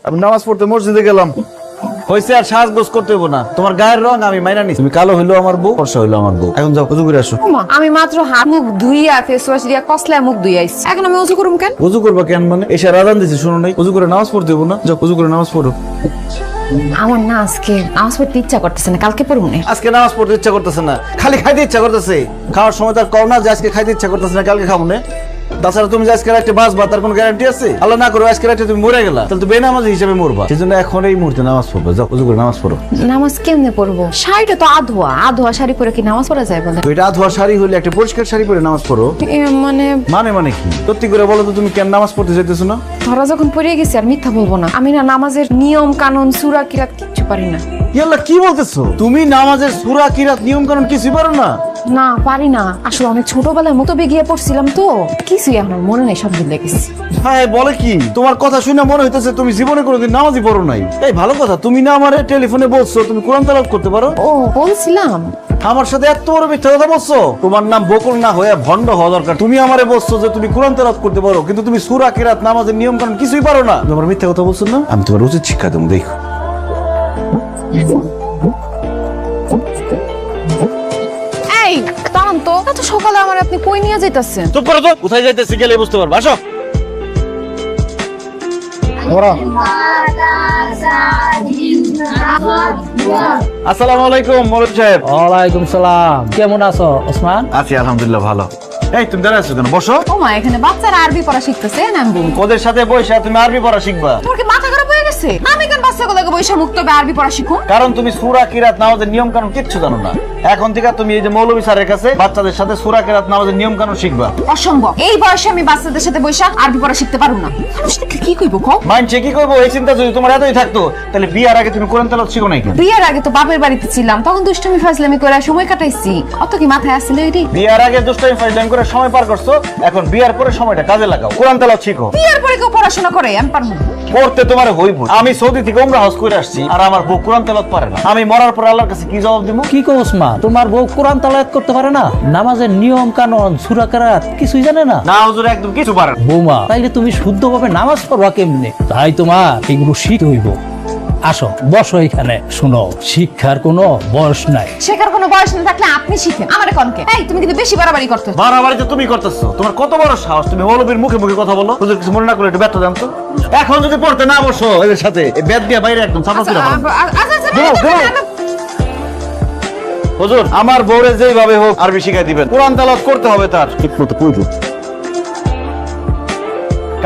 আমি নামাজ পড়তে মসজিদে গেলাম, হয়েছে আর সাজগোজ করতে হইব না। তোমার গায়ের রং আমি মাইনা নিছি, তুমি কালো হইলো আমার বউ, ফর্সা হইলো আমার বউ। এখন যাও উজু করে আসো। আমি মাত্র হাত মুখ ধুইয়া ফেস ওয়াশ দিয়া কসলা মুখ ধুইয়া আইছি, এখন আমি উজু করুম কেন? উজু করবা কেন মানে? এসে রাজান দিছি শুনো নাই? উজু করে নামাজ পড়তে হইব না? যাও উজু করে নামাজ পড়ো। আমার না আজকে নামাজ পড়তে ইচ্ছা করতেছে না, কালকে পড়ুম না। আজকে নামাজ পড়তে ইচ্ছা করতেছে না, খালি খাইতে ইচ্ছা করতেছে। খাওয়ার সময় তার কও না যে আজকে খাইতে ইচ্ছা করতেছে না, কালকে খাবো না। তাছাড়া তুমি যে আজকে রাতে বাঁচবা তার কোনো গ্যারান্টি আছে? আল্লাহ না করো আজকে রাতে তুমি মরে গেলা, তাহলে তো বেনামাজি হিসেবে মরবা। সেজন্য এখন এই মুহূর্তে নামাজ পড়বে, যাও উজু করে নামাজ পড়ো। নামাজ কেমনে পড়বো? শাড়িটা তো আধোয়া, আধোয়া শাড়ি পরে কি নামাজ পড়া যায় বলে? তো এটা ধোয়া শাড়ি হইলে একটা পরিষ্কার শাড়ি পরে নামাজ পড়ো। মানে মানে কি সত্যি করে বলো তো, তুমি কেন নামাজ পড়তে যাইতেছো না? ধরা যখন পড়ে গেছি আর মিথ্যা বলবো না। আমি না নামাজের নিয়ম কানুন সূরা কিরাত কিচ্ছু পারি না। ইয়াল্লাহ কি বলতেছো তুমি? নামাজের সূরা কিরাত নিয়ম কানুন কিছুই পারো না? না পারি না, আসলে অনেক ছোটবেলায় মতো বেগিয়ে পড়ছিলাম তো, কিছুই আমার মনে নেই, সব ভুলে গেছি। হ্যাঁ বলে কি? তোমার কথা শুনে মনে হইতেছে তুমি জীবনে কোনোদিন নামাজই পড়ো নাই। এই ভালো কথা, তুমি না আমারে টেলিফোনে বলছো তুমি কোরআন তেলাওয়াত করতে পারো। ও বলছিলাম। আমার সাথে এত বড় মিথ্যা কথা বলছো? তোমার নাম বকুল না হয়ে ভণ্ড হওয়া দরকার। তুমি আমারে বলছো যে তুমি কোরআন তেলাওয়াত করতে পারো, কিন্তু তুমি সূরা কিরাত নামাজের নিয়ম কানুন কিছুই পারো না। তোমার মিথ্যা কথা বলছো না? আমি তোমার উচিত শিক্ষা দেবো, দেখো। এই দাঁড়ান তো, এত সকালে আমার আপনি কই নিয়ে যাইতাছেন? চুপ করো তো, কোথায় যাইতেছি গেলে বুঝতে পারবো। আসো। আসসালামু আলাইকুম মৌলভী সাহেব। ওয়ালাইকুম সালাম, কেমন আছো ওসমান? আছি আলহামদুলিল্লাহ ভালো। এই তুমি দাঁড়ায় আছো কেন? বসো। ও মা, এখানে বাচ্চারা আরবি পড়া শিখতেছে, না আমি বলবো। ওদের সাথে বসে তুমি আরবি পড়া শিখবা? তোর কি মাথা খারাপ হয়ে গেছে? আমি কেন বাচ্চাগুলোকে বৈশা মুক্ত হবে আরবি পড়া শিখুন? কারণ তুমি সূরা কিরাত নামাজের নিয়ম কানুন কিচ্ছু জানো না। এখন থেকে তুমি এই যে মৌলভী স্যারের কাছে বাচ্চাদের সাথে সূরা কিরাত নামাজের নিয়ম কানুন শিখবা। অসম্ভব, এই বয়সে আমি বাচ্চাদের সাথে বৈশা আরবি পড়া শিখতে পারবো না। মানুষ দেখলে কি কইবো কও? মাইন্ডে কি করবো এই চিন্তা যদি তোমার এতই থাকতো, তাহলে বিয়ার আগে তুমি কোরআন তেলাওয়াত শিখো নাই কেন? বিয়ের আগে তো বাপের বাড়িতে ছিলাম, তখন দুষ্টুমি ফাজলামি করে সময় কাটাইছি। অত কি মাথায় আসছিল এটি? বিয়ার আগে দুষ্টামি ফাজলামি করে সময় পার করছো, এখন বিয়ার পরে সময়টা কাজে লাগাও, কোরআন তেলাওয়াত শিখো। বিয়ের পরে কেউ পড়াশোনা করে? আমি পারবো না। করতে তোমার হইব। আমি সৌদি থেকে উমরা হজ করে আসছি, আর আমার বউ কোরআন তেলাওয়াত পারে না। আমি মরার পর আল্লাহর কাছে কি জবাব দিব? কি কো ওসমান, তোমার বউ কোরআন তেলাওয়াত করতে পারে না? নামাজের নিয়ম কানুন সূরা কিরাত কিছুই জানে না? না হুজুর, একদম কিছু পারে না। বৌমা, তাইলে তুমি শুদ্ধভাবে নামাজ পড়বা কেমনে? তাই তোমার এগুলো শিখতে হইব। আসো বসো এখানে, শুনো, শিক্ষার কোনো বয়স নাই। শেখার কোনো বয়স না থাকলে আপনি শিখেন, আমারে কনকে? এই তুমি কিন্তু বেশি বাড়াবাড়ি করতেছো। বাড়াবাড়ি তো তুমি করতেছো। তোমার কত বড় সাহস, তুমি মৌলবীর মুখে মুখে কথা বলো। হুজুর কিছু মনে না করলে একটু ব্যর্থ জানতো। এখন যদি পড়তে না বসো এদের সাথে, এই ব্যাট দিয়ে বাইরে একদম চাপা ফিরে হুজুর, আমার বউরে যেইভাবে হোক আরবি শিখাই দিবেন। কোরআন তেলাওয়াত করতে হবে তার ঠিক মতো পড়বো।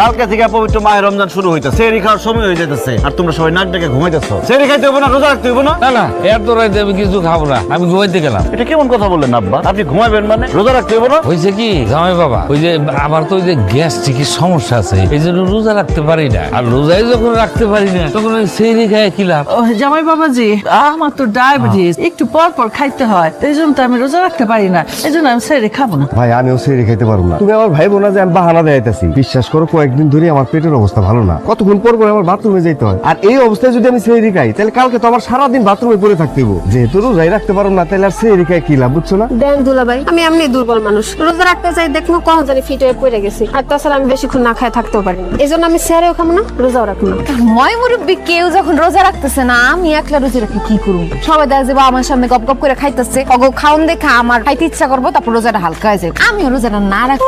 কালকে থেকে পবিত্র মাহে রমজান শুরু হইতেছে, সেহরি খাওয়ার সময় হয়ে যাইতেছে, আর তোমরা সবাই নাক ডেকে ঘুমাইতেছো। সেহরি খাইতে হবে না, রোজা রাখতে হবে না? না না, এর তো রাইতে আমি কিছু খাবো না, আমি ঘুমাইতে গেলাম। এটা কেমন কথা বললেন আব্বা? আপনি ঘুমাবেন মানে রোজা রাখতে হবে না? হয়েছে কি জামাই বাবা, ওই যে আমার তো ওই যে গ্যাস্ট্রিকের সমস্যা আছে, এই জন্য রোজা রাখতে পারি না। আর রোজাই যখন রাখতে পারি না, তখন ওই সেহরি খায় কি লাভ? ও জামাই বাবাজি, আমার তো ডায়াবেটিস, একটু পর পর খাইতে হয়, এই জন্য তো আমি রোজা রাখতে পারি না, এই জন্য আমি সেরে খাবো না। ভাই আমিও সেরে খাইতে পারবো না। তুমি আমার ভাই বোনা যে আমি বাহানা দেয়াইতেছি, বিশ্বাস করো কয়েকদিন ধরে আমার পেটের অবস্থা ভালো না। কতক্ষণ পর পর আমার বাথরুমে যেতে হয়, আর এই অবস্থায় যদি আমি সেহরি খাই তাহলে কালকে তো আমার সারাদিন বাথরুমে পড়ে থাকতে হইব। যেহেতু রোজাই রাখতে পারো না, তাহলে আর সেহরি খাই কি লাভ, বুঝছো না? দেন দুলাভাই, আমি এমনি দুর্বল মানুষ, রোজা রাখতে চাই দেখবো কখন জানি ফিট হয়ে পড়ে গেছি, আর তাছাড়া আমি বেশিক্ষণ না খায় থাকতেও পারি না, এই জন্য আমি সেরেও খাবো না, রোজাও রাখবো না। ময় মুরব্বী কেউ যখন রোজা রাখতেছে না, আমি একলা রোজা রাখি কি করব? সবাই দেখা যাবে আমার সামনে গপ গপ করে খাইতেছে, অগো খাওন দেখা আমার খাইতে ইচ্ছা করবো, তারপর রোজাটা হালকা হয়ে যায়। আমিও রোজাটা না রাখি।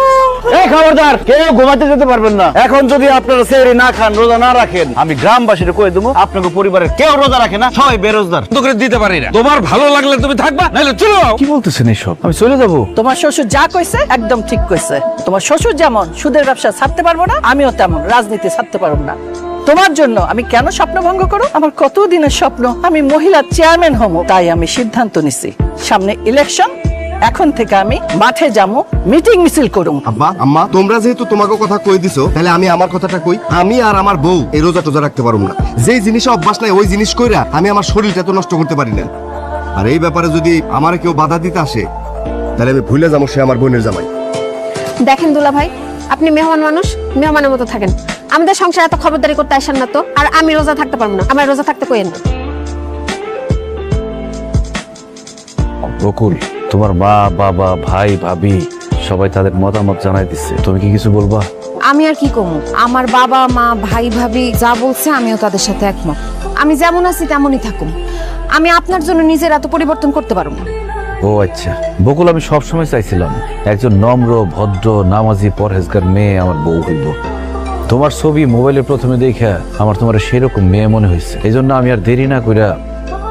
এই খবরদার, কেউ ঘুমাতে যেতে পারবেন না। এখন যদি আপনারা সেহরি না খান, রোজা না রাখেন, আমি গ্রামবাসীরা কয়ে দেবো আপনাকে পরিবারের কেউ রোজা রাখে না, সবাই বেরোজগার। তো করে দিতে পারি না। তোমার ভালো লাগলে তুমি থাকবা, নাহলে চলে যাও। কি বলতেছেন এইসব? আমি চলে যাবো? তোমার শ্বশুর যা কইছে একদম ঠিক কইছে। তোমার শ্বশুর যেমন সুদের ব্যবসা ছাড়তে পারবো না, আমিও তেমন রাজনীতি ছাড়তে পারবো না। তোমার জন্য আমি কেন স্বপ্ন ভঙ্গ করো? আমার কত দিনের স্বপ্ন আমি মহিলা চেয়ারম্যান হব, তাই আমি সিদ্ধান্ত নিছি সামনে ইলেকশন, এখন থেকে আমি মাঠে যাবো, মিটিং মিছিল করুম। আব্বা আম্মা, তোমরা যেহেতু তোমাকে কথা কই দিছো, তাহলে আমি আমার কথাটা কই। আমি আর আমার বউ এই রোজা টোজা রাখতে পারবো না। যেই জিনিসে অভ্যাস নাই ওই জিনিস কইরা আমি আমার শরীরটা তো নষ্ট করতে পারি না। আর এই ব্যাপারে যদি আমার কেউ বাধা দিতে আসে, তাহলে আমি ভুলে যাবো সে আমার বোনের জামাই। দেখেন দুলাভাই, আপনি মেহমান মানুষ, মেহমানের মতো থাকেন, আমাদের সংসারে এত খবরদারি করতে আসেন না তো। আর আমি রোজা থাকতে পারবো না, আমার রোজা থাকতে কইেন না। বকুল, তোমার মা বাবা ভাই ভাবি সবাই তাদের মতামত জানাই দিচ্ছে, তুমি কি কিছু বলবা? আমি আর কি কমু, আমার বাবা মা ভাই ভাবি যা বলছে আমিও তাদের সাথে একমত। আমি যেমন আছি তেমনই থাকুম। আমি আপনার জন্য নিজের এত পরিবর্তন করতে পারবো না। ও আচ্ছা বকুল, আমি সবসময় চাইছিলাম একজন নম্র ভদ্র নামাজি পরহেজগার মেয়ে আমার বউ হইব। তোমার ছবি মোবাইলে প্রথমে দেখা আমার তোমার সেরকম মেয়ে মনে হয়েছে। এই জন্য আমি আর দেরি না কইরা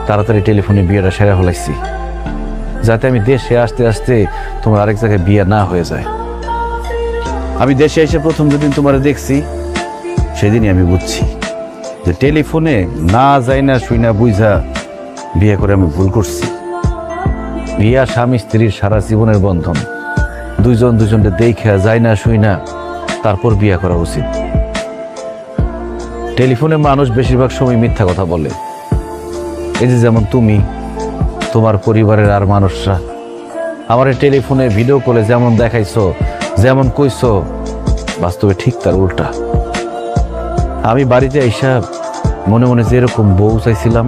তাড়াতাড়ি টেলিফোনে বিয়েটা সেরা হলাইছি, যাতে আমি দেশে আসতে আসতে তোমার আরেক জায়গায় বিয়ে না হয়ে যায়। আমি দেশে এসে প্রথম যেদিন তোমার দেখছি সেদিনই আমি বুঝছি যে টেলিফোনে না যাই না শুই না বুঝা বিয়ে করে আমি ভুল করছি। বিয়া স্বামী স্ত্রীর সারা জীবনের বন্ধন, দুইজন দুজনকে দেখা যায় না শুই না তারপর বিয়ে করা উচিত। টেলিফোনে মানুষ বেশিরভাগ সময় মিথ্যা কথা বলে। এই যে যেমন তুমি, তোমার পরিবারের আর মানুষরা আমার টেলিফোনে ভিডিও কলে যেমন দেখাইছো যেমন কইছো, বাস্তবে ঠিক তার উল্টা। আমি বাড়িতে আইসা মনে মনে যেরকম বউ চাইছিলাম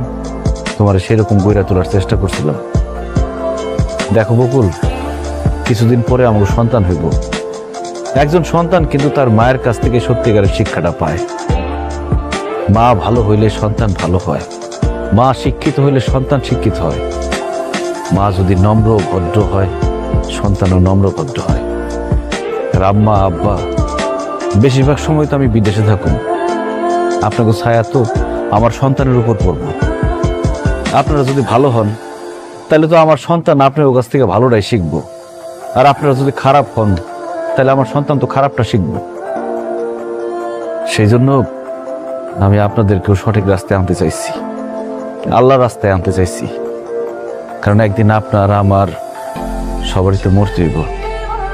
তোমার সেরকম গইরা তোলার চেষ্টা করছিলাম। দেখো বকুল, কিছুদিন পরে আমার সন্তান হইব। একজন সন্তান কিন্তু তার মায়ের কাছ থেকে সত্যিকারের শিক্ষাটা পায়। মা ভালো হইলে সন্তান ভালো হয়, মা শিক্ষিত হইলে সন্তান শিক্ষিত হয়, মা যদি নম্র ভদ্র হয় সন্তানও নম্র ভদ্র হয়। আর আম্মা আব্বা বেশিরভাগ সময় তো আমি বিদেশে থাকুন, আপনাকে ছায়া তো আমার সন্তানের উপর পড়ব। আপনারা যদি ভালো হন তাহলে তো আমার সন্তান আপনার কাছ থেকে ভালোটাই শিখবো, আর আপনারা যদি খারাপ হন তাহলে আমার সন্তান তো খারাপটা শিখব। সেই জন্য আমি আপনাদেরকেও সঠিক রাস্তায় আনতে চাইছি, আল্লাহর রাস্তায় আনতে চাইছি। কারণ একদিন আপনার আমার সবারই তো মরতে হইব,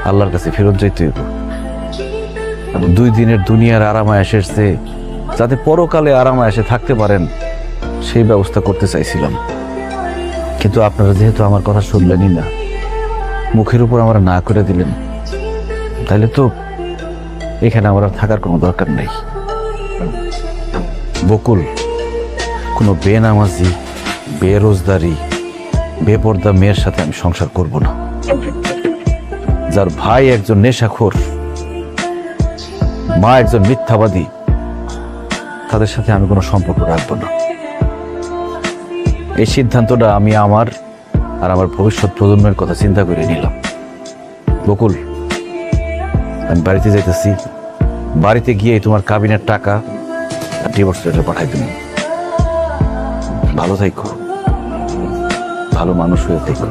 আল্লাহর কাছে ফেরত যাইতে হইব। 2 দিনের দুনিয়ার আরামায় এসেছে, যাতে পরকালে আরামায় এসে থাকতে পারেন সেই ব্যবস্থা করতে চাইছিলাম। কিন্তু আপনারা যেহেতু আমার কথা শুনলেনই না, মুখের উপর আমার না করে দিলেন, তাহলে তো এখানে আমার আর থাকার কোনো দরকার নেই। বকুল, কোনো বেনামাজি বেরোজগারি বেপর্দা মেয়ের সাথে আমি সংসার করব না। যার ভাই একজন নেশাখোর, মা একজন মিথ্যাবাদী, তাদের সাথে আমি কোনো সম্পর্ক রাখবো না। এই সিদ্ধান্তটা আমি আমার আর আমার ভবিষ্যৎ প্রজন্মের কথা চিন্তা করে নিলাম। বকুল, আমি বাড়িতে যাইতেছি, বাড়িতে গিয়ে তোমার কাবিনের টাকা আর ডিভোর্স লেটার পাঠাই দেব। ভালো থাকো, ভালো মানুষ হয়ে থাকো।